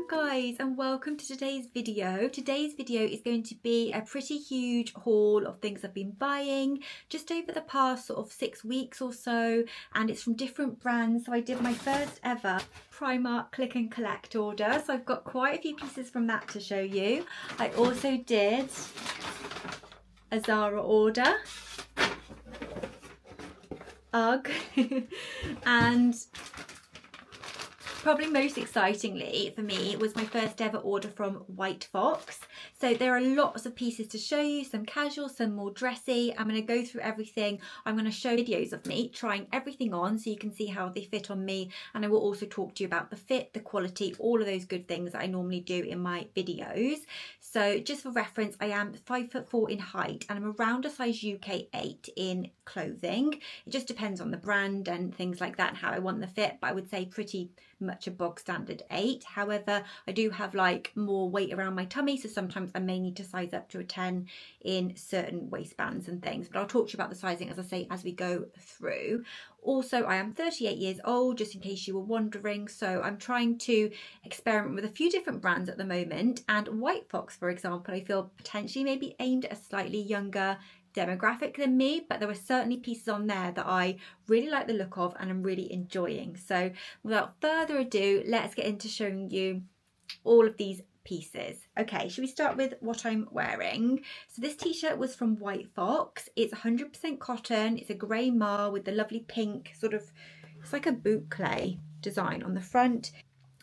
guys, and welcome to today's video. Today's video is going to be a pretty huge haul of things I've been buying just over the past sort of 6 weeks or so, and it's from different brands. So I did my first ever Primark click and collect order, so I've got quite a few pieces from that to show you. I also did a Zara order, ugh, and probably most excitingly for me was my first ever order from White Fox. So there are lots of pieces to show you, some casual, some more dressy. I'm going to go through everything. I'm going to show videos of me trying everything on so you can see how they fit on me, and I will also talk to you about the fit, the quality, all of those good things that I normally do in my videos. So just for reference, I am 5'4" in height and I'm around a size UK 8 in clothing. It just depends on the brand and things like that and how I want the fit, but I would say pretty much a bog standard 8. However, I do have like more weight around my tummy, so sometimes I may need to size up to a 10 in certain waistbands and things, but I'll talk to you about the sizing as I say as we go through. Also, I am 38 years old, just in case you were wondering, so I'm trying to experiment with a few different brands at the moment, and White Fox, for example, I feel potentially maybe aimed at a slightly younger demographic than me, but there were certainly pieces on there that I really like the look of and I'm really enjoying. So without further ado, let's get into showing you all of these pieces. Okay, should we start with what I'm wearing? So this t-shirt was from White Fox. It's 100% cotton. It's a grey marl with the lovely pink sort of, it's like a boucle design on the front.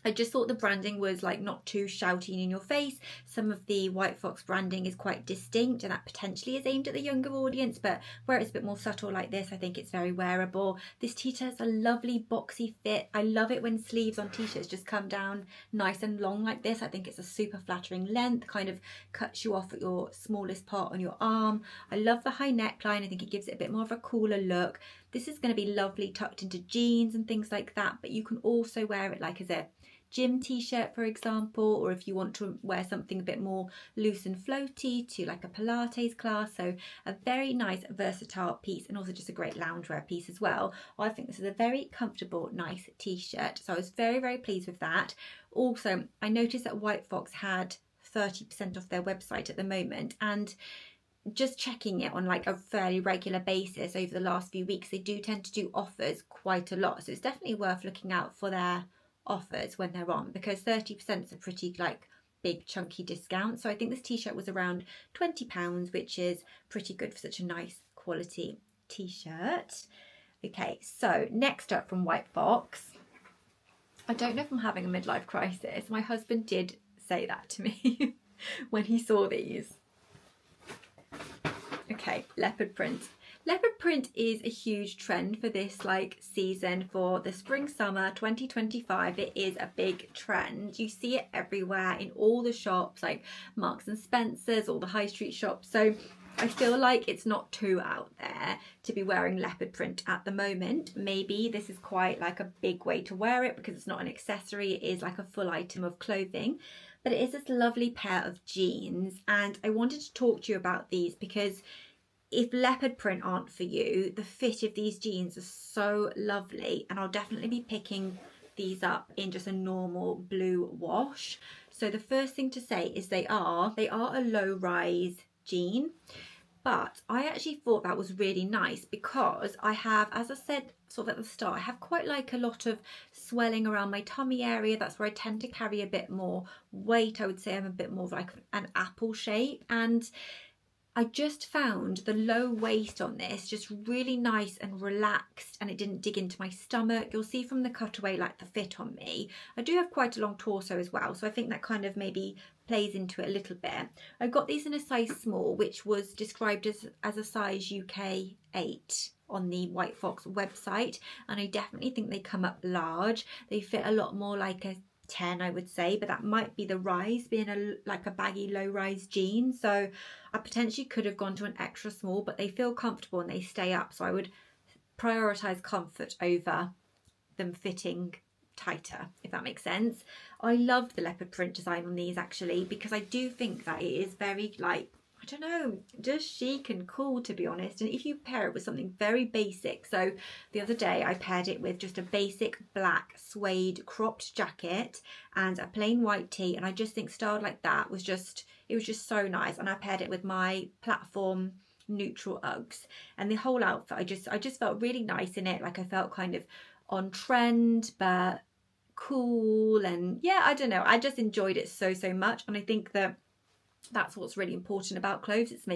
I just thought the branding was like not too shouty and in your face. Some of the White Fox branding is quite distinct and that potentially is aimed at the younger audience, but where it's a bit more subtle like this, I think it's very wearable. This t-shirt is a lovely boxy fit. I love it when sleeves on t-shirts just come down nice and long like this. I think it's a super flattering length, kind of cuts you off at your smallest part on your arm. I love the high neckline. I think it gives it a bit more of a cooler look. This is going to be lovely tucked into jeans and things like that, but you can also wear it like as a gym t-shirt, for example, or if you want to wear something a bit more loose and floaty to like a Pilates class. So a very nice versatile piece, and also just a great loungewear piece as well. I think this is a very comfortable, nice t-shirt, so I was very pleased with that. Also, I noticed that White Fox had 30% off their website at the moment, and just checking it on like a fairly regular basis over the last few weeks, they do tend to do offers quite a lot, so it's definitely worth looking out for their offers when they're on, because 30% is a pretty like big chunky discount. So I think this t-shirt was around £20, which is pretty good for such a nice quality t-shirt. Okay, so next up from White Fox, I don't know if I'm having a midlife crisis. My husband did say that to me when he saw these. Okay, leopard print. Leopard print is a huge trend for this like season for the spring summer 2025. It is a big trend. You see it everywhere in all the shops like Marks and Spencer's, all the high street shops. So I feel like it's not too out there to be wearing leopard print at the moment. Maybe this is quite like a big way to wear it because it's not an accessory, it is like a full item of clothing. But it is this lovely pair of jeans, and I wanted to talk to you about these because if leopard print aren't for you, the fit of these jeans is so lovely, and I'll definitely be picking these up in just a normal blue wash. So the first thing to say is they are a low rise jean, but I actually thought that was really nice because I have, as I said sort of at the start, I have quite like a lot of swelling around my tummy area. That's where I tend to carry a bit more weight. I would say I'm a bit more of like an apple shape, and I just found the low waist on this just really nice and relaxed, and it didn't dig into my stomach. You'll see from the cutaway like the fit on me. I do have quite a long torso as well, so I think that kind of maybe plays into it a little bit. I got these in a size small, which was described as a size UK 8 on the White Fox website, and I definitely think they come up large. They fit a lot more like a 10, I would say, but that might be the rise being like a baggy low rise jean. So I potentially could have gone to an extra small, but they feel comfortable and they stay up, so I would prioritize comfort over them fitting tighter, if that makes sense. I loved the leopard print design on these actually, because I do think that it is very like, I I don't know, just chic and cool, to be honest. And if you pair it with something very basic, so the other day I paired it with just a basic black suede cropped jacket and a plain white tee, and I just think styled like that was just, it was just so nice. And I paired it with my platform neutral Uggs, and the whole outfit, I just felt really nice in it. Like I felt kind of on trend but cool, and yeah, I don't know, I just enjoyed it so much. And I think that that's what's really important about clothes. It's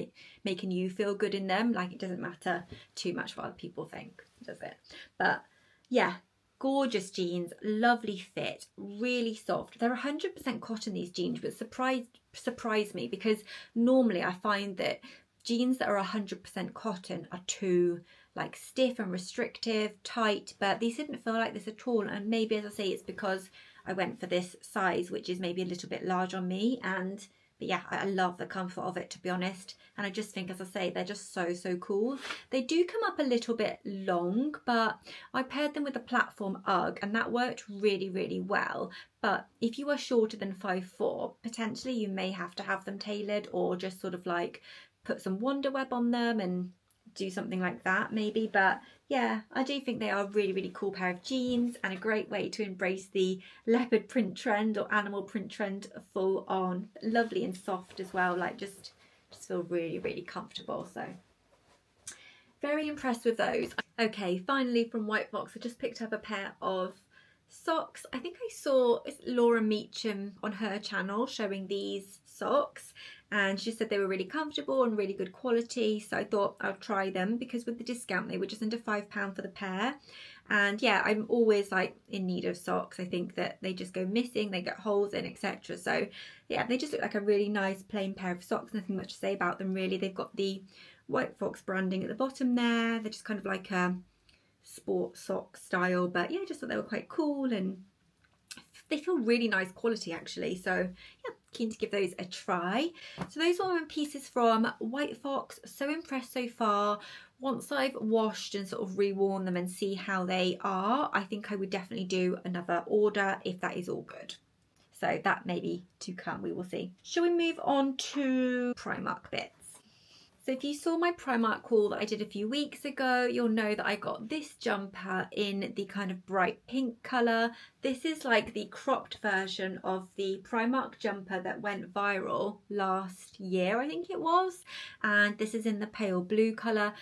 making you feel good in them. Like, it doesn't matter too much what other people think, does it? But yeah, gorgeous jeans, lovely fit, really soft. They're 100% cotton, these jeans, but surprised me, because normally I find that jeans that are 100% cotton are too like stiff and restrictive, tight, but these didn't feel like this at all. And maybe, as I say, it's because I went for this size, which is maybe a little bit large on me. But yeah, I love the comfort of it, to be honest. And I just think, as I say, they're just so cool. They do come up a little bit long, but I paired them with a platform Ugg, and that worked really well. But if you are shorter than 5'4", potentially you may have to have them tailored, or just sort of like put some wonder web on them and do something like that maybe. But yeah, I do think they are a really cool pair of jeans, and a great way to embrace the leopard print trend or animal print trend full on. Lovely and soft as well, like just feel really comfortable. So very impressed with those. Okay, finally from White Fox, I just picked up a pair of socks. I think I saw Laura Meacham on her channel showing these socks, and she said they were really comfortable and really good quality, so I thought I'll try them, because with the discount they were just under £5 for the pair. And yeah, I'm always like in need of socks. I think that they just go missing, they get holes in, etc. So yeah, they just look like a really nice plain pair of socks. Nothing much to say about them really. They've got the White Fox branding at the bottom there. They're just kind of like a sport sock style, but yeah, I just thought they were quite cool, and they feel really nice quality actually. So yeah, keen to give those a try. So those were my pieces from White Fox. So impressed so far. Once I've washed and sort of reworn them and see how they are, I think I would definitely do another order if that is all good. So that may be to come, we will see. Shall we move on to Primark bits? So if you saw my Primark haul that I did a few weeks ago, you'll know that I got this jumper in the kind of bright pink colour. This is like the cropped version of the Primark jumper that went viral last year, I think it was. And this is in the pale blue colour.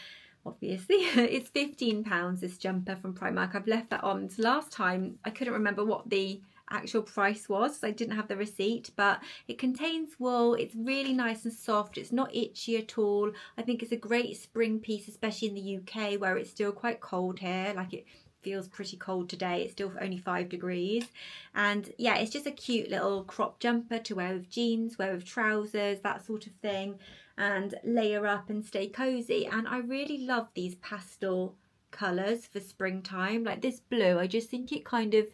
Obviously, it's £15, this jumper from Primark. I've left that on. So last time, I couldn't remember what the actual price was, so I didn't have the receipt, but it contains wool. It's really nice and soft. It's not itchy at all. I think it's a great spring piece, especially in the UK where it's still quite cold here. Like, it feels pretty cold today. It's still only 5 degrees. And yeah, it's just a cute little crop jumper to wear with jeans, wear with trousers, that sort of thing, and layer up and stay cozy. And I really love these pastel colours for springtime. Like this blue, I just think it kind of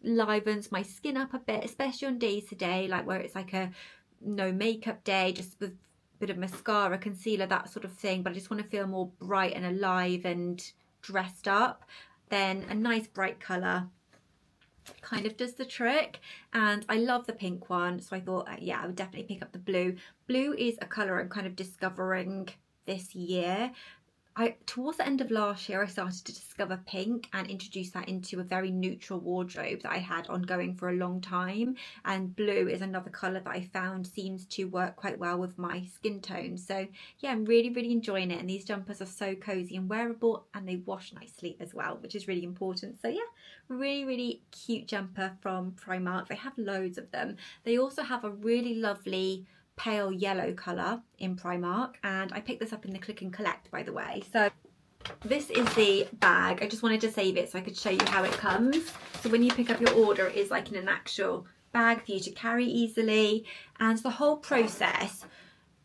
livens my skin up a bit, especially on days today, like where it's like a no makeup day, just with a bit of mascara, concealer, that sort of thing, but I just want to feel more bright and alive and dressed up. Then a nice bright colour kind of does the trick. And I love the pink one, so I thought yeah, I would definitely pick up the blue. Blue is a colour I'm kind of discovering this year. Towards the end of last year, I started to discover pink and introduce that into a very neutral wardrobe that I had ongoing for a long time. And blue is another colour that I found seems to work quite well with my skin tone. So yeah, I'm really enjoying it. And these jumpers are so cosy and wearable, and they wash nicely as well, which is really important. So yeah, really cute jumper from Primark. They have loads of them. They also have a really lovely pale yellow colour in Primark, and I picked this up in the click and collect, by the way. So this is the bag. I just wanted to save it so I could show you how it comes. So when you pick up your order, it is like in an actual bag for you to carry easily, and the whole process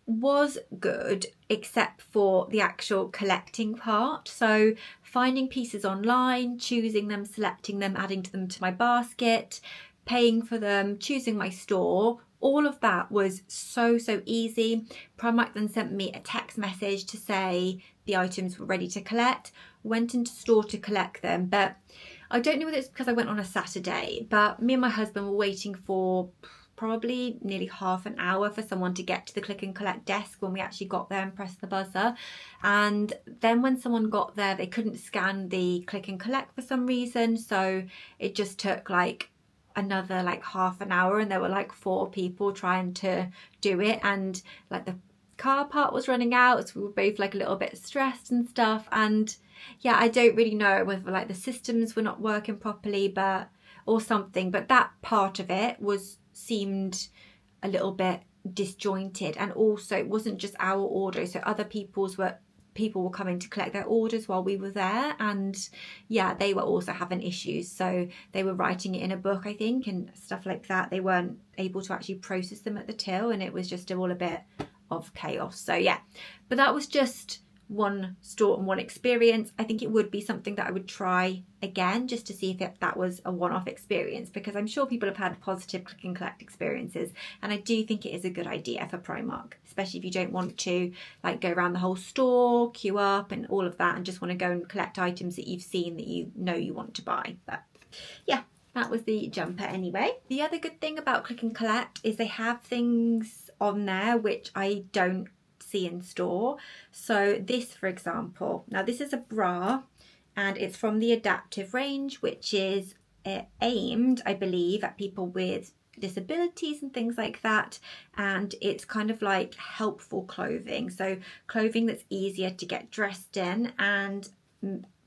was good except for the actual collecting part. So finding pieces online, choosing them, selecting them, adding them to my basket, paying for them, choosing my store, all of that was so easy. Primark then sent me a text message to say the items were ready to collect. Went into store to collect them, but I don't know whether it's because I went on a Saturday, but me and my husband were waiting for probably nearly half an hour for someone to get to the click and collect desk when we actually got there and pressed the buzzer. And then when someone got there, they couldn't scan the click and collect for some reason, so it just took like another like half an hour, and there were like 4 people trying to do it, and like the car part was running out, so we were both like a little bit stressed and stuff. And yeah, I don't really know whether like the systems were not working properly or something, but that part of it seemed a little bit disjointed. And also it wasn't just our order, so other people were coming to collect their orders while we were there, and yeah, they were also having issues. So they were writing it in a book, I think, and stuff like that. They weren't able to actually process them at the till, and it was just all a bit of chaos. So yeah, but that was just one store and one experience. I think it would be something that I would try again, just to see if that was a one-off experience, because I'm sure people have had positive click and collect experiences, and I do think it is a good idea for Primark, especially if you don't want to like go around the whole store, queue up and all of that, and just want to go and collect items that you've seen that you know you want to buy. But yeah, that was the jumper anyway. The other good thing about click and collect is they have things on there which I don't see in store. So this, for example, now this is a bra, and it's from the adaptive range, which is aimed, I believe, at people with disabilities and things like that. And it's kind of like helpful clothing, so clothing that's easier to get dressed in. And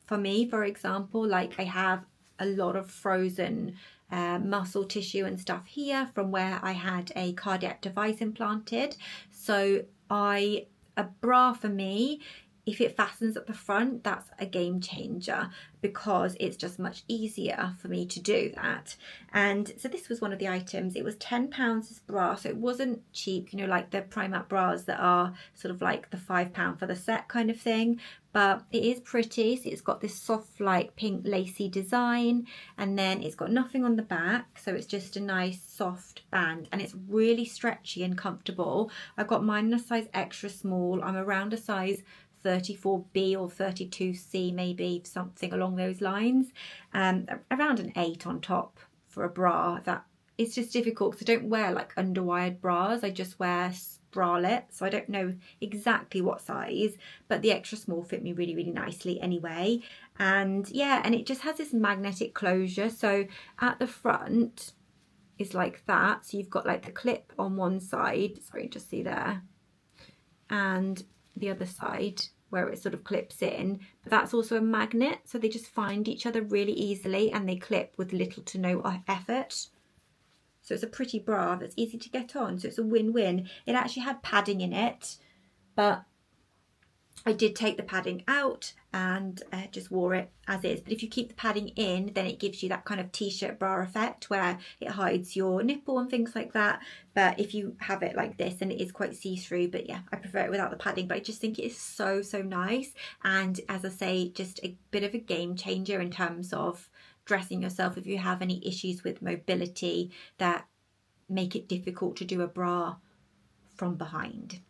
for me, for example, like I have a lot of frozen muscle tissue and stuff here from where I had a cardiac device implanted. So a bra for me, if it fastens at the front, that's a game changer, because it's just much easier for me to do that. And so this was one of the items. It was £10 this bra, so it wasn't cheap, you know, like the Primark bras that are sort of like the £5 for the set kind of thing. But it is pretty. So it's got this soft like pink lacy design, and then it's got nothing on the back, so it's just a nice soft band, and it's really stretchy and comfortable. I've got mine in a size extra small. I'm around a size 34B or 32C, maybe, something along those lines. Around an 8 on top for a bra. That it's just difficult because I don't wear like underwired bras. I just wear bralette, so I don't know exactly what size, but the extra small fit me really, really nicely anyway. And yeah, and it just has this magnetic closure. So at the front is like that. So you've got like the clip on one side, sorry, just see there, and the other side where it sort of clips in, but that's also a magnet, so they just find each other really easily and they clip with little to no effort. So it's a pretty bra that's easy to get on, so it's a win-win. It actually had padding in it, but I did take the padding out and just wore it as is. But if you keep the padding in, then it gives you that kind of t-shirt bra effect where it hides your nipple and things like that. But if you have it like this, then it is quite see-through. But yeah, I prefer it without the padding, but I just think it is so, so nice. And as I say, just a bit of a game changer in terms of dressing yourself if you have any issues with mobility that make it difficult to do a bra from behind.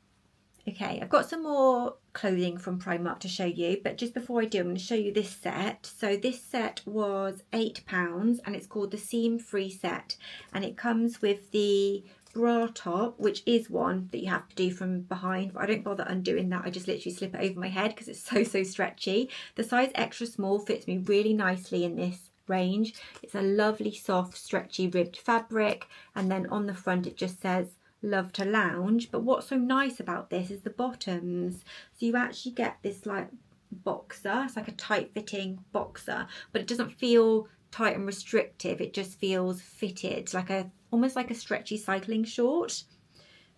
Okay, I've got some more clothing from Primark to show you, but just before I do, I'm going to show you this set. So this set was £8 and it's called the Seam Free set, and it comes with the bra top, which is one that you have to do from behind, but I don't bother undoing that. I just literally slip it over my head because it's so, so stretchy. The size extra small fits me really nicely in this range. It's a lovely soft stretchy ribbed fabric, and then on the front it just says love to lounge. But what's so nice about this is the bottoms. So you actually get this like boxer. It's like a tight fitting boxer, but it doesn't feel tight and restrictive. It just feels fitted, like almost like a stretchy cycling short.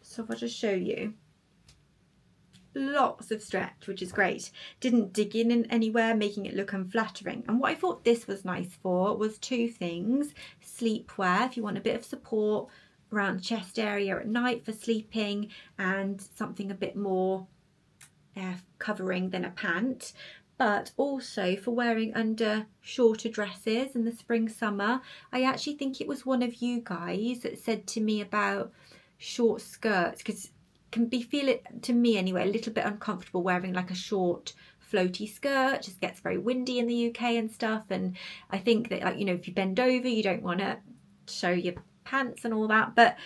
So if I just show you, lots of stretch, which is great. Didn't dig in anywhere, making it look unflattering. And what I thought this was nice for was two things: sleepwear, if you want a bit of support around the chest area at night for sleeping, and something a bit more covering than a pant, but also for wearing under shorter dresses in the spring summer. I actually think it was one of you guys that said to me about short skirts, because can feel it, to me anyway, a little bit uncomfortable wearing like a short floaty skirt. It just gets very windy in the UK and stuff, and I think that, like, you know, if you bend over, you don't want to show your pants and all that, but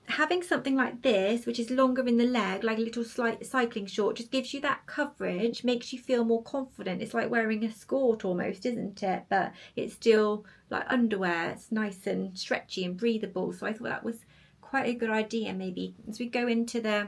having something like this, which is longer in the leg, like a little slight cycling short, just gives you that coverage, makes you feel more confident. It's like wearing a skirt almost, isn't it? But it's still like underwear. It's nice and stretchy and breathable. So I thought that was quite a good idea, maybe as we go into the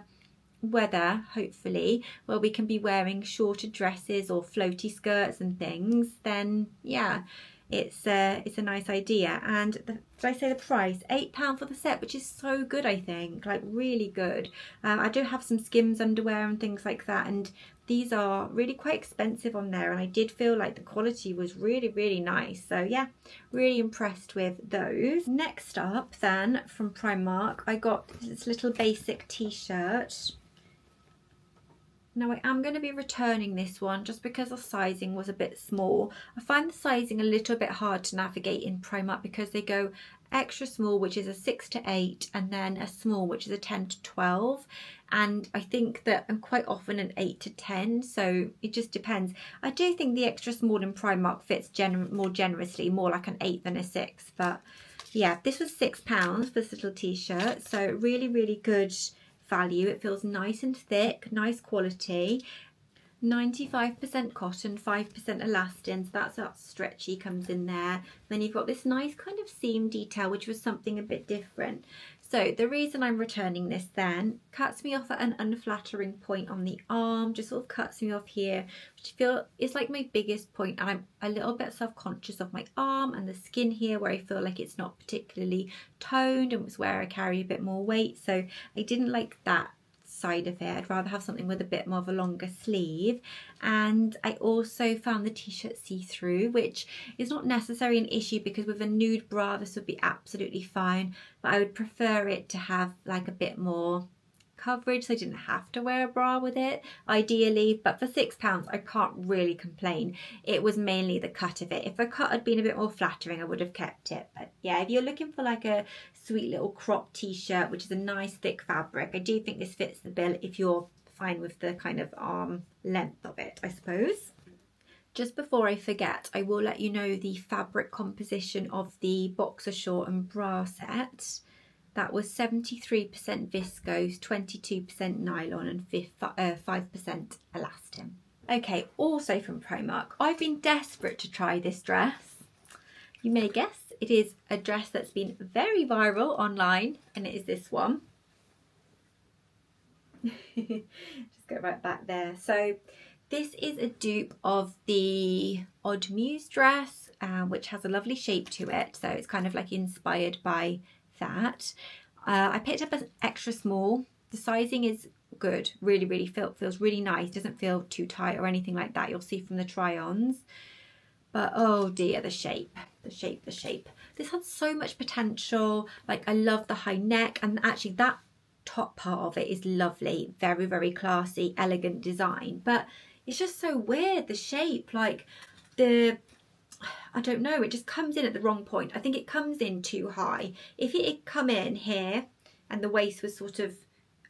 weather, hopefully, where we can be wearing shorter dresses or floaty skirts and things, then yeah, it's a nice idea. And did I say the price? £8 for the set, which is so good, I think, like really good. I do have some Skims underwear and things like that, and these are really quite expensive on there, and I did feel like the quality was really nice. So yeah, really impressed with those. Next up then, from Primark, I got this little basic t-shirt. Now I am going to be returning this one just because the sizing was a bit small. I find the sizing a little bit hard to navigate in Primark because they go extra small, which is a 6 to 8, and then a small, which is a 10 to 12. And I think that I'm quite often an 8 to 10, so it just depends. I do think the extra small in Primark fits more generously, more like an 8 than a 6. But yeah, this was £6 for this little t-shirt, so really good value. It feels nice and thick, nice quality, 95% cotton, 5% elastin, so that's that stretchy comes in there. Then you've got this nice kind of seam detail, which was something a bit different. So the reason I'm returning this then, cuts me off at an unflattering point on the arm, just sort of cuts me off here, which I feel is like my biggest point, and I'm a little bit self-conscious of my arm and the skin here where I feel like it's not particularly toned, and it's where I carry a bit more weight, so I didn't like that side of it. I'd rather have something with a bit more of a longer sleeve. And I also found the t-shirt see-through, which is not necessarily an issue because with a nude bra this would be absolutely fine, but I would prefer it to have like a bit more coverage so I didn't have to wear a bra with it ideally. But for £6 I can't really complain. It was mainly the cut of it. If the cut had been a bit more flattering I would have kept it. But yeah, if you're looking for like a sweet little crop t-shirt, which is a nice thick fabric, I do think this fits the bill if you're fine with the kind of arm length of it, I suppose. Just before I forget, I will let you know the fabric composition of the boxer short and bra set. That was 73% viscose, 22% nylon and 5% elastin. Okay, also from Primark, I've been desperate to try this dress. You may guess, it is a dress that's been very viral online, and it is this one. Just go right back there. So this is a dupe of the Odd Muse dress, which has a lovely shape to it. So it's kind of like inspired by that. I picked up an extra small. The sizing is good, really feels really nice, doesn't feel too tight or anything like that, you'll see from the try-ons. But oh dear, the shape. This had so much potential. Like, I love the high neck, and actually that top part of it is lovely, very classy, elegant design, but it's just so weird, the shape, like I don't know, it just comes in at the wrong point. I think it comes in too high. If it had come in here and the waist was sort of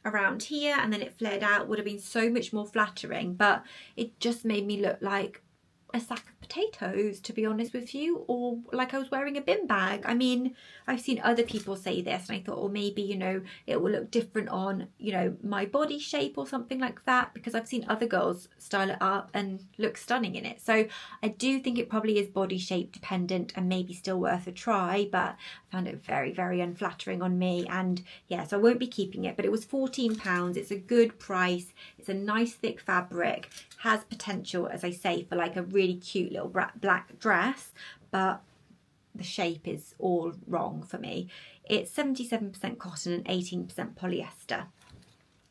around here and then it flared out, would have been so much more flattering, but it just made me look like a sack of potatoes, to be honest with you, or like I was wearing a bin bag. I mean, I've seen other people say this and I thought, well, maybe, you know, it will look different on, you know, my body shape or something like that, because I've seen other girls style it up and look stunning in it. So I do think it probably is body shape dependent and maybe still worth a try, but I found it very unflattering on me. And yeah, so I won't be keeping it, but it was £14. It's a good price. It's a nice thick fabric, has potential, as I say, for like a really cute little black dress, but the shape is all wrong for me. It's 77% cotton and 18% polyester.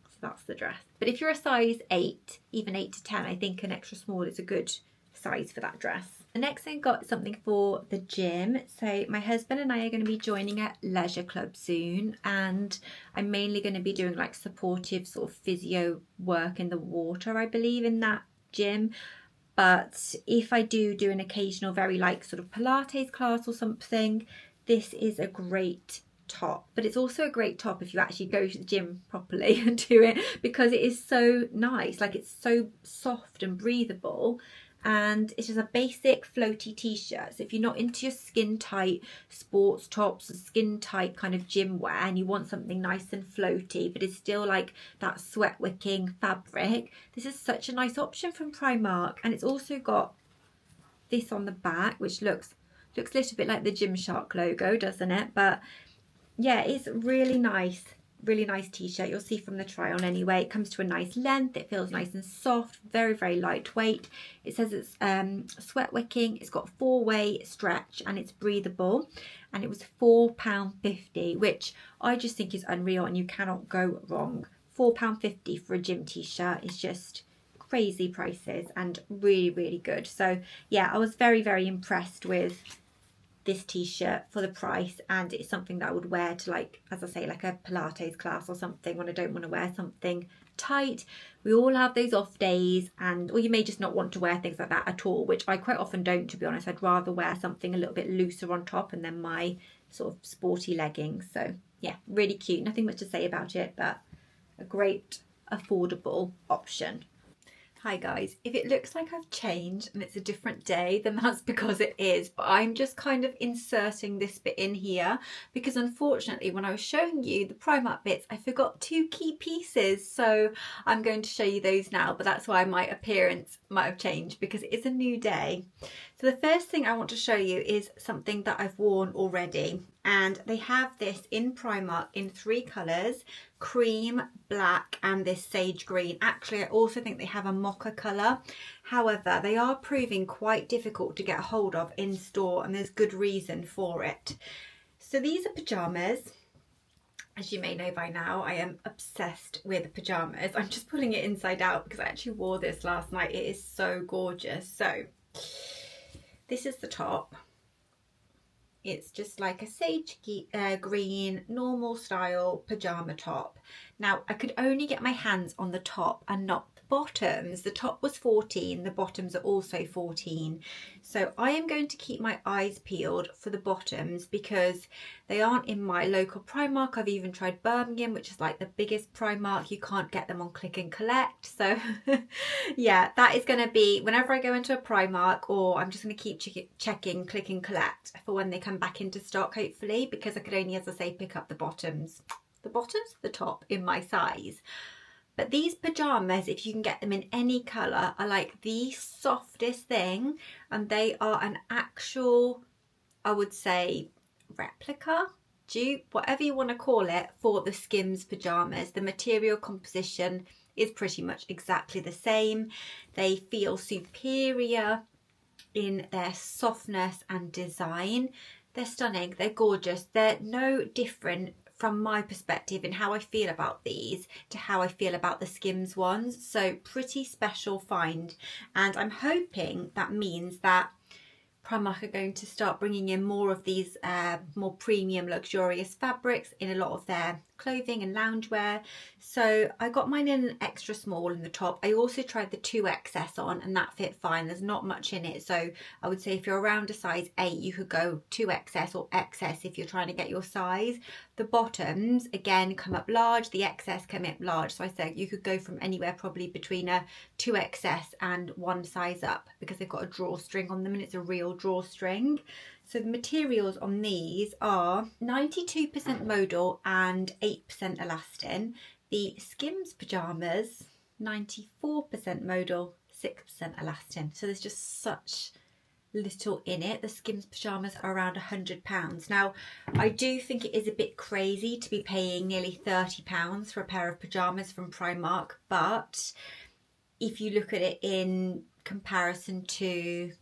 So that's the dress. But if you're a size 8, even 8 to 10, I think an extra small is a good size for that dress. The next thing, got something for the gym. So my husband and I are going to be joining a leisure club soon, and I'm mainly going to be doing like supportive sort of physio work in the water, I believe, in that gym. But if I do an occasional very like sort of Pilates class or something, this is a great top. But it's also a great top if you actually go to the gym properly and do it, because it is so nice. Like, it's so soft and breathable, and it's just a basic floaty t-shirt. So if you're not into your skin tight sports tops, skin tight kind of gym wear, and you want something nice and floaty but it's still like that sweat wicking fabric, this is such a nice option from Primark. And it's also got this on the back, which looks a little bit like the Gymshark logo, doesn't it? But yeah, it's really nice t-shirt. You'll see from the try on anyway. It comes to a nice length, it feels nice and soft, very lightweight. It says it's sweat wicking, it's got 4-way stretch, and it's breathable, and it was £4.50, which I just think is unreal, and you cannot go wrong. £4.50 for a gym t-shirt is just crazy prices, and really good. So yeah, I was very impressed with this t-shirt for the price, and it's something that I would wear to, like, as I say, like a Pilates class or something when I don't want to wear something tight. We all have those off days, and or you may just not want to wear things like that at all, which I quite often don't, to be honest. I'd rather wear something a little bit looser on top and then my sort of sporty leggings. So yeah, really cute. Nothing much to say about it, but a great affordable option. Hi guys, if it looks like I've changed and it's a different day, then that's because it is, but I'm just kind of inserting this bit in here because unfortunately when I was showing you the Primark bits, I forgot 2 key pieces, so I'm going to show you those now, but that's why my appearance might have changed, because it is a new day. So the first thing I want to show you is something that I've worn already, and they have this in Primark in 3 colours: cream, black, and this sage green. Actually, I also think they have a mocha colour. However, they are proving quite difficult to get hold of in store, and there's good reason for it. So these are pyjamas. As you may know by now, I am obsessed with pyjamas. I'm just pulling it inside out because I actually wore this last night. It is so gorgeous. So this is the top. It's just like a sage green, normal style pyjama top. Now, I could only get my hands on the top and not the bottoms. The top was 14, the bottoms are also 14. So I am going to keep my eyes peeled for the bottoms because they aren't in my local Primark. I've even tried Birmingham, which is like the biggest Primark. You can't get them on click and collect. So yeah, that is going to be whenever I go into a Primark, or I'm just going to keep checking click and collect for when they come back into stock, hopefully, because I could only, as I say, pick up the bottoms, the top in my size. But these pyjamas, if you can get them in any colour, are like the softest thing, and they are an actual, I would say, replica, dupe, whatever you want to call it, for the Skims pyjamas. The material composition is pretty much exactly the same. They feel superior in their softness and design. They're stunning, they're gorgeous, they're no different from my perspective in how I feel about these to how I feel about the Skims ones. So pretty special find, and I'm hoping that means that Primark are going to start bringing in more of these more premium luxurious fabrics in a lot of their clothing and loungewear. So I got mine in an extra small in the top. I also tried the 2XS on, and that fit fine. There's not much in it, so I would say if you're around a size 8, you could go 2XS or XS if you're trying to get your size. The bottoms again come up large, the XS come up large, so I said you could go from anywhere probably between a 2XS and 1 size up, because they've got a drawstring on them and it's a real drawstring. So the materials on these are 92% modal and 8% elastin. The Skims pyjamas, 94% modal, 6% elastin. So there's just such little in it. The Skims pyjamas are around £100. Now, I do think it is a bit crazy to be paying nearly £30 for a pair of pyjamas from Primark, but if you look at it in comparison to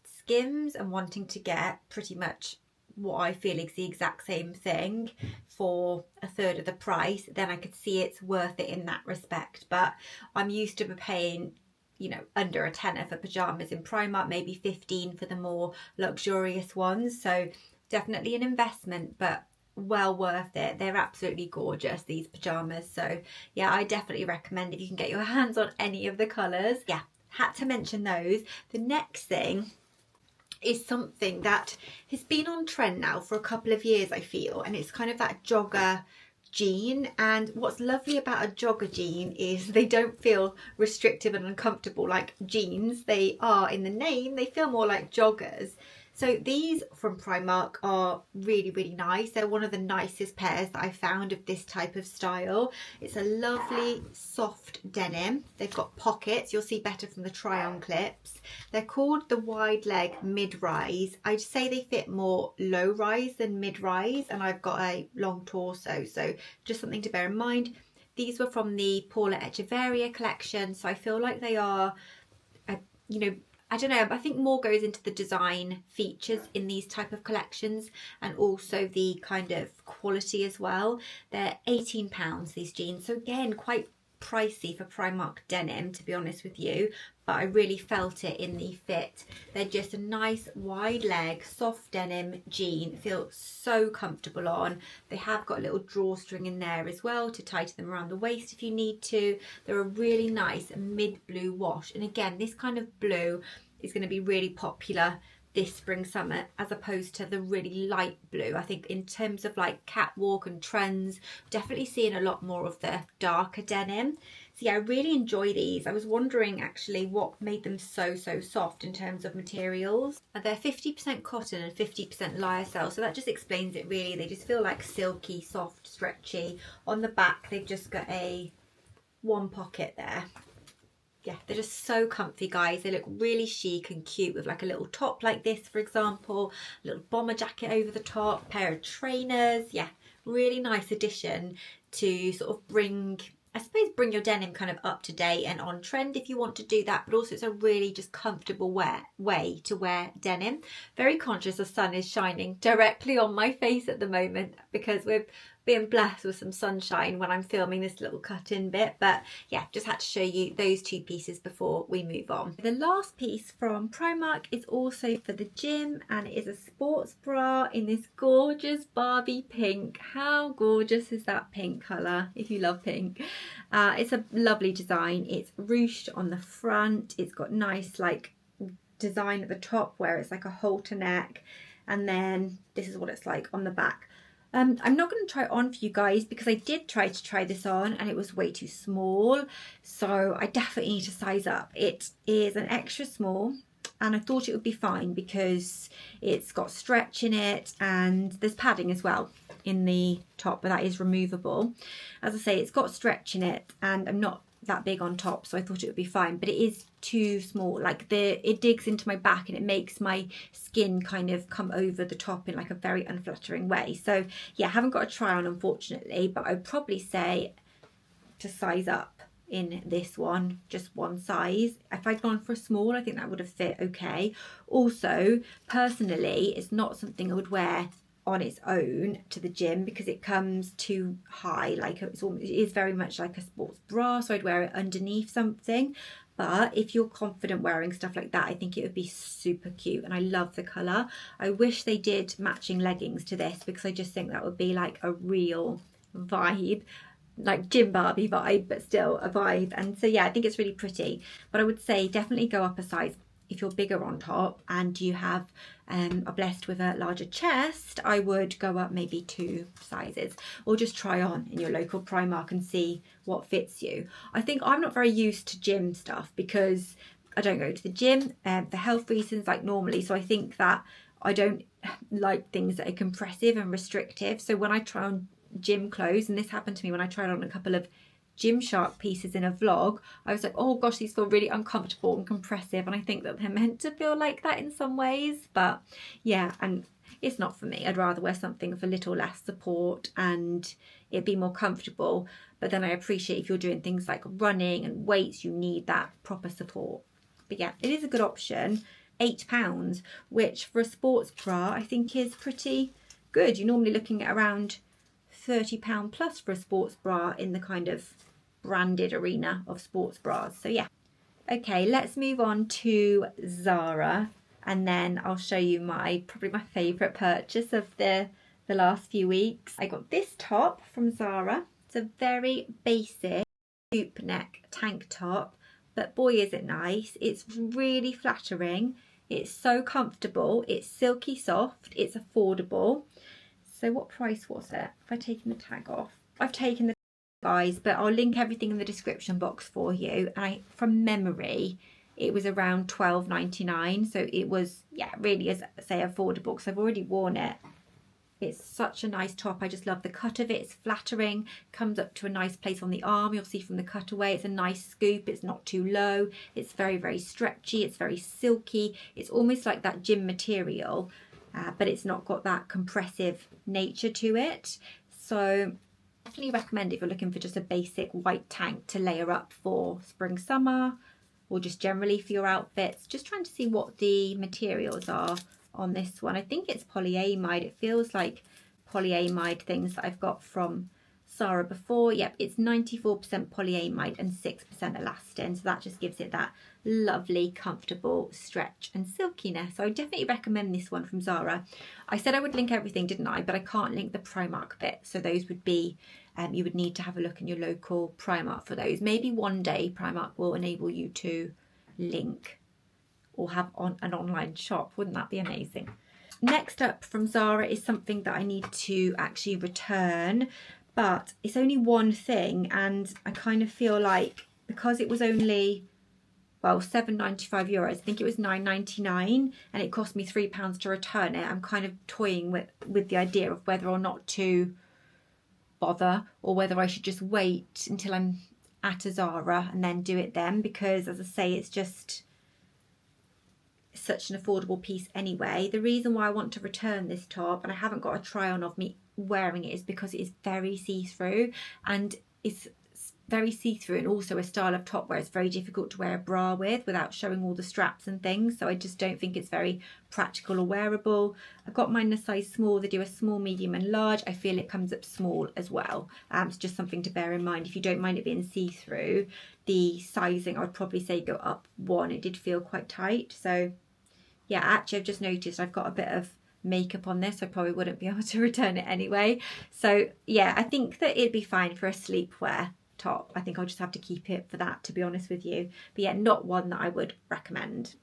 Skims and wanting to get pretty much what I feel is the exact same thing for a third of the price, then I could see it's worth it in that respect. But I'm used to paying, you know, under a tenner for pyjamas in Primark, maybe 15 for the more luxurious ones. So definitely an investment, but well worth it. They're absolutely gorgeous, these pyjamas. So yeah, I definitely recommend if you can get your hands on any of the colours. Yeah, had to mention those. The next thing is something that has been on trend now for a couple of years, I feel, and it's kind of that jogger jean, and what's lovely about a jogger jean is they don't feel restrictive and uncomfortable like jeans. They are, in the name, they feel more like joggers. So these from Primark are really, really nice. They're one of the nicest pairs that I found of this type of style. It's a lovely soft denim. They've got pockets. You'll see better from the try-on clips. They're called the wide leg mid-rise. I'd say they fit more low-rise than mid-rise, and I've got a long torso, so just something to bear in mind. These were from the Paula Echeverria collection, so I feel like they are, you know, I don't know, I think more goes into the design features in these type of collections, and also the kind of quality as well. They're £18, these jeans, so again quite pricey for Primark denim, to be honest with you, but I really felt it in the fit. They're just a nice wide leg soft denim jean, feel so comfortable on. They have got a little drawstring in there as well to tighten them around the waist if you need to. They're a really nice mid blue wash, and again this kind of blue is going to be really popular this spring summer as opposed to the really light blue. I think in terms of like catwalk and trends, definitely seeing a lot more of the darker denim. So yeah, I really enjoy these. I was wondering actually what made them so soft in terms of materials. They're 50% cotton and 50% lyocell, so that just explains it really. They just feel like silky, soft, stretchy. On the back they've just got a one pocket there. Yeah, they're just so comfy, guys. They look really chic and cute with like a little top like this, for example, a little bomber jacket over the top, pair of trainers. Yeah, really nice addition to sort of bring, I suppose, bring your denim kind of up to date and on trend if you want to do that, but also it's a really just comfortable way to wear denim. Very conscious the sun is shining directly on my face at the moment because we're being blessed with some sunshine when I'm filming this little cut-in bit, but yeah, just had to show you those two pieces before we move on. The last piece from Primark is also for the gym, and it is a sports bra in this gorgeous Barbie pink. How gorgeous is that pink colour if you love pink? It's a lovely design. It's ruched on the front. It's got nice like design at the top where it's like a halter neck, and then this is what it's like on the back. I'm not going to try it on for you guys because I did try this on and it was way too small, so I definitely need to size up. It is an extra small and I thought it would be fine because it's got stretch in it and there's padding as well in the top, but that is removable. As I say, it's got stretch in it and I'm not that big on top, so I thought it would be fine, but it is too small. Like it digs into my back and it makes my skin kind of come over the top in like a very unflattering way. So yeah, I haven't got a try on unfortunately, but I would probably say to size up in this one, just one size. If I'd gone for a small, I think that would have fit okay. Also, personally, it's not something I would wear on its own to the gym because it comes too high. Like it is very much like a sports bra, so I'd wear it underneath something. But if you're confident wearing stuff like that, I think it would be super cute, and I love the colour. I wish they did matching leggings to this because I just think that would be like a real vibe, like gym Barbie vibe, but still a vibe. And so yeah, I think it's really pretty, but I would say definitely go up a size if you're bigger on top and you have are blessed with a larger chest. I would go up maybe 2 sizes, or just try on in your local Primark and see what fits you. I think I'm not very used to gym stuff because I don't go to the gym for health reasons like normally, so I think that I don't like things that are compressive and restrictive. So when I try on gym clothes, and this happened to me when I tried on a couple of Gymshark pieces in a vlog, I was like, oh gosh, these feel really uncomfortable and compressive, and I think that they're meant to feel like that in some ways, but yeah, and it's not for me. I'd rather wear something with a little less support and it'd be more comfortable. But then I appreciate if you're doing things like running and weights, you need that proper support. But yeah, it is a good option. £8, which for a sports bra I think is pretty good. You're normally looking at around £30 plus for a sports bra in the kind of branded arena of sports bras. So yeah. Okay, let's move on to Zara, and then I'll show you probably my favourite purchase of the last few weeks. I got this top from Zara. It's a very basic hoop neck tank top, but boy is it nice. It's really flattering. It's so comfortable. It's silky soft. It's affordable. So what price was it? Have I taken the tag off? I've taken the guys, but I'll link everything in the description box for you. And from memory, it was around £12.99, so it was, yeah, really, as I say, affordable because I've already worn it. It's such a nice top. I just love the cut of it. It's flattering, comes up to a nice place on the arm. You'll see from the cutaway, it's a nice scoop. It's not too low. It's very, very stretchy. It's very silky. It's almost like that gym material, but it's not got that compressive nature to it. So definitely recommend if you're looking for just a basic white tank to layer up for spring, summer, or just generally for your outfits. Just trying to see what the materials are on this one. I think it's polyamide. It feels like polyamide things that I've got from Zara before. Yep, it's 94% polyamide and 6% elastin, so that just gives it that lovely comfortable stretch and silkiness. So I definitely recommend this one from Zara. I said I would link everything, didn't I? But I can't link the Primark bit, so those would be you would need to have a look in your local Primark for those. Maybe one day Primark will enable you to link or have on an online shop. Wouldn't that be amazing? Next up from Zara is something that I need to actually return, but it's only one thing, and I kind of feel like because it was only, well, €7.95, I think it was £9.99, and it cost me £3 to return it. I'm kind of toying with the idea of whether or not to bother, or whether I should just wait until I'm at a Zara and then do it then, because as I say, it's just such an affordable piece anyway. The reason why I want to return this top, and I haven't got a try on of me wearing it, is because it is very see-through, and it's very see-through and also a style of top where it's very difficult to wear a bra with without showing all the straps and things. So I just don't think it's very practical or wearable. I've got mine in a size small. They do a small, medium and large. I feel it comes up small as well. It's just something to bear in mind. If you don't mind it being see-through, the sizing, I would probably say go up one. It did feel quite tight. So yeah, actually I've just noticed I've got a bit of makeup on this. I probably wouldn't be able to return it anyway. So yeah, I think that it'd be fine for a sleepwear top. I think I'll just have to keep it for that, to be honest with you. But yeah, not one that I would recommend.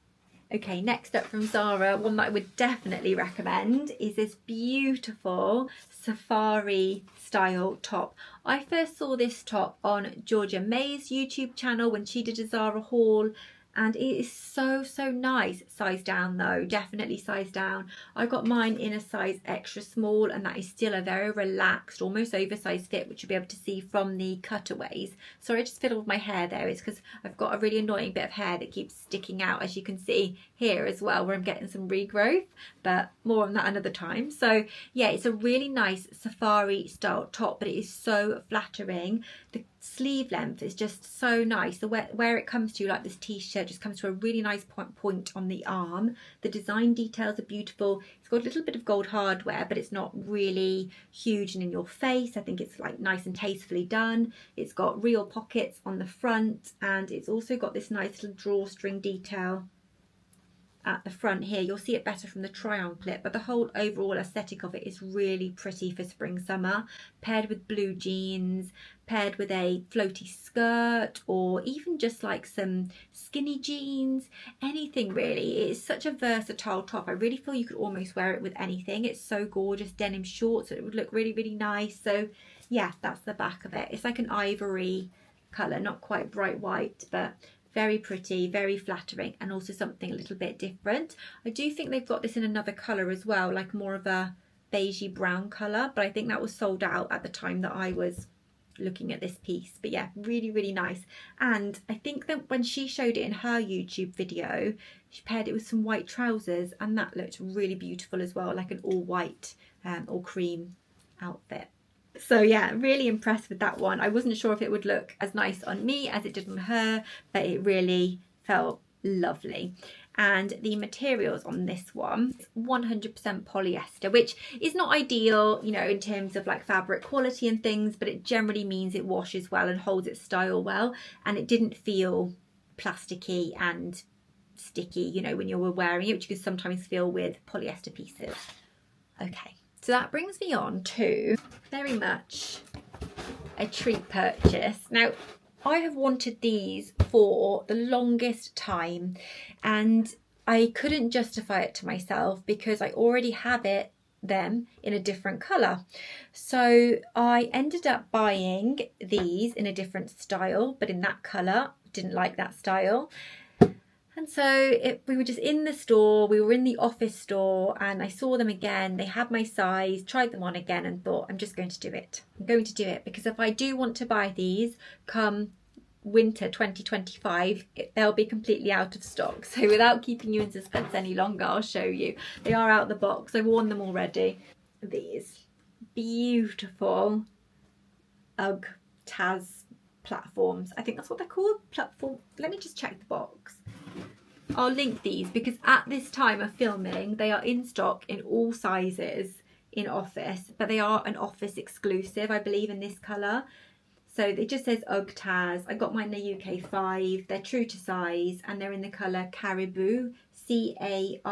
Okay, next up from Zara, one that I would definitely recommend is this beautiful safari style top. I first saw this top on Georgia May's YouTube channel when she did a Zara haul, and it is so nice. Size down though, definitely size down. I got mine in a size extra small, and that is still a very relaxed, almost oversized fit, which you'll be able to see from the cutaways. Sorry, I just fiddled my hair there. It's because I've got a really annoying bit of hair that keeps sticking out, as you can see here as well, where I'm getting some regrowth, but more on that another time. So yeah, it's a really nice safari style top, but it is so flattering. The sleeve length is just so nice. The where it comes to, like this t-shirt, just comes to a really nice point on the arm. The design details are beautiful. It's got a little bit of gold hardware, but it's not really huge and in your face. I think it's like nice and tastefully done. It's got real pockets on the front, and it's also got this nice little drawstring detail at the front here. You'll see it better from the try-on clip, but the whole overall aesthetic of it is really pretty for spring summer, paired with blue jeans, paired with a floaty skirt, or even just like some skinny jeans, anything really. It is such a versatile top. I really feel you could almost wear it with anything. It's so gorgeous. Denim shorts, so it would look really nice. So yeah, that's the back of it. It's like an ivory colour, not quite bright white, but very pretty, very flattering, and also something a little bit different. I do think they've got this in another colour as well, like more of a beigey brown colour, but I think that was sold out at the time that I was looking at this piece. But yeah, really nice. And I think that when she showed it in her YouTube video, she paired it with some white trousers, and that looked really beautiful as well, like an all white or cream outfit. So yeah, really impressed with that one. I wasn't sure if it would look as nice on me as it did on her, but it really felt lovely. And the materials on this one, 100% polyester, which is not ideal, you know, in terms of like fabric quality and things, but it generally means it washes well and holds its style well. And it didn't feel plasticky and sticky, you know, when you were wearing it, which you can sometimes feel with polyester pieces. Okay. So that brings me on to very much a treat purchase. Now, I have wanted these for the longest time, and I couldn't justify it to myself because I already have it them in a different colour. So I ended up buying these in a different style, but in that colour. Didn't like that style. And so we were just in the store, we were in the office store, and I saw them again. They had my size, tried them on again, and thought, I'm just going to do it. I'm going to do it, because if I do want to buy these come winter 2025, they'll be completely out of stock. So without keeping you in suspense any longer, I'll show you. They are out the box. I've worn them already. These beautiful UGG Taz platforms. I think that's what they're called. Platform. Let me just check the box. I'll link these, because at this time of filming they are in stock in all sizes in office, but they are an office exclusive, I believe, in this colour. So it just says UGG Taz. I got mine in the UK 5. They're true to size, and they're in the colour Caribou, Caribou,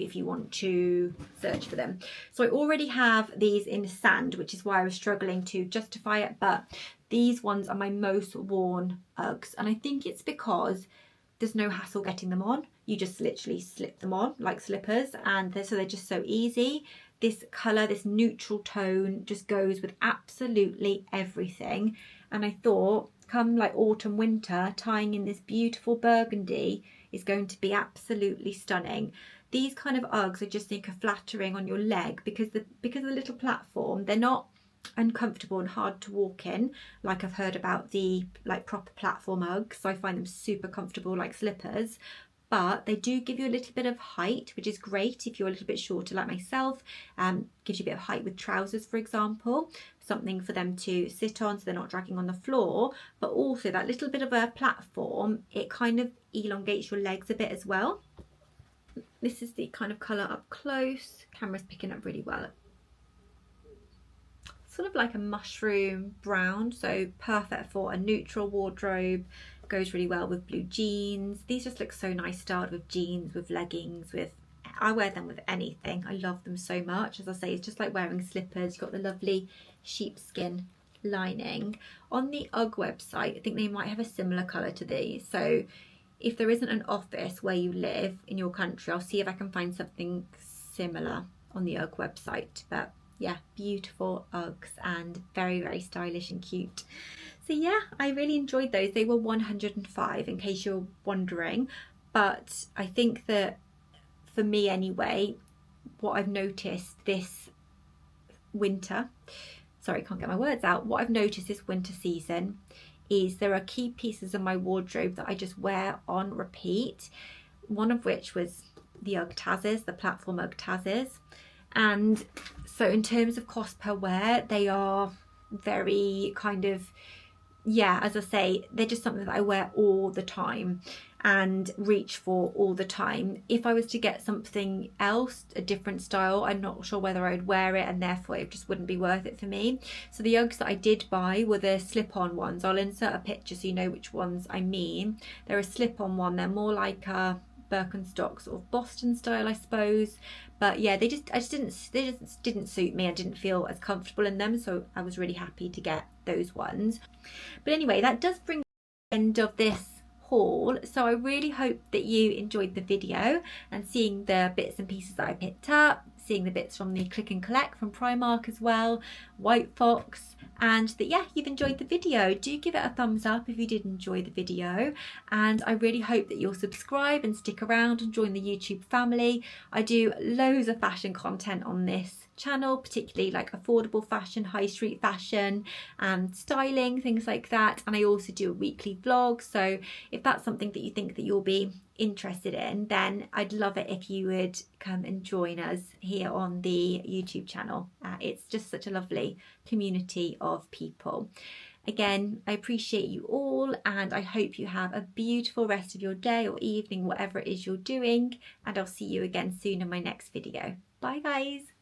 if you want to search for them. So I already have these in sand, which is why I was struggling to justify it, but these ones are my most worn Uggs, and I think it's because there's no hassle getting them on. You just literally slip them on like slippers, and so they're just so easy. This colour, this neutral tone, just goes with absolutely everything. And I thought, come like autumn, winter, tying in this beautiful burgundy is going to be absolutely stunning. These kind of Uggs I just think are flattering on your leg, because of the little platform, they're not uncomfortable and hard to walk in like I've heard about the like proper platform Uggs. So I find them super comfortable like slippers, but they do give you a little bit of height, which is great if you're a little bit shorter like myself. Gives you a bit of height with trousers, for example, something for them to sit on so they're not dragging on the floor. But also that little bit of a platform, it kind of elongates your legs a bit as well. This is the kind of colour up close. Camera's picking up really well. Sort of like a mushroom brown, so perfect for a neutral wardrobe. Goes really well with blue jeans. These just look so nice styled with jeans, with leggings, with, I wear them with anything. I love them so much. As I say, it's just like wearing slippers. You've got the lovely sheepskin lining. On the UGG website, I think they might have a similar colour to these. So if there isn't an office where you live in your country, I'll see if I can find something similar on the UGG website. But yeah, beautiful Uggs, and very, very stylish and cute. So yeah, I really enjoyed those. They were 105 in case you're wondering. But I think that for me anyway, what I've noticed this winter, sorry, I can't get my words out. What I've noticed this winter season is there are key pieces of my wardrobe that I just wear on repeat. One of which was the UGG Tazes, the platform UGG Tazes. And so in terms of cost per wear, they are very kind of, yeah, as I say, they're just something that I wear all the time and reach for all the time. If I was to get something else, a different style, I'm not sure whether I would wear it, and therefore it just wouldn't be worth it for me. So the Uggs that I did buy were the slip-on ones. I'll insert a picture so you know which ones I mean. They're a slip-on one. They're more like a Birkenstock sort of Boston style, I suppose. But yeah, they just didn't suit me. I didn't feel as comfortable in them, so I was really happy to get those ones. But anyway, that does bring the end of this haul. So I really hope that you enjoyed the video and seeing the bits and pieces that I picked up, seeing the bits from the click and collect from Primark as well, White Fox, and that yeah, you've enjoyed the video. Do give it a thumbs up if you did enjoy the video, and I really hope that you'll subscribe and stick around and join the YouTube family. I do loads of fashion content on this channel, particularly like affordable fashion, high street fashion and styling, things like that. And I also do a weekly vlog, so if that's something that you think that you'll be interested in, then I'd love it if you would come and join us here on the YouTube channel. It's just such a lovely community of people. Again, I appreciate you all, and I hope you have a beautiful rest of your day or evening, whatever it is you're doing, and I'll see you again soon in my next video. Bye guys.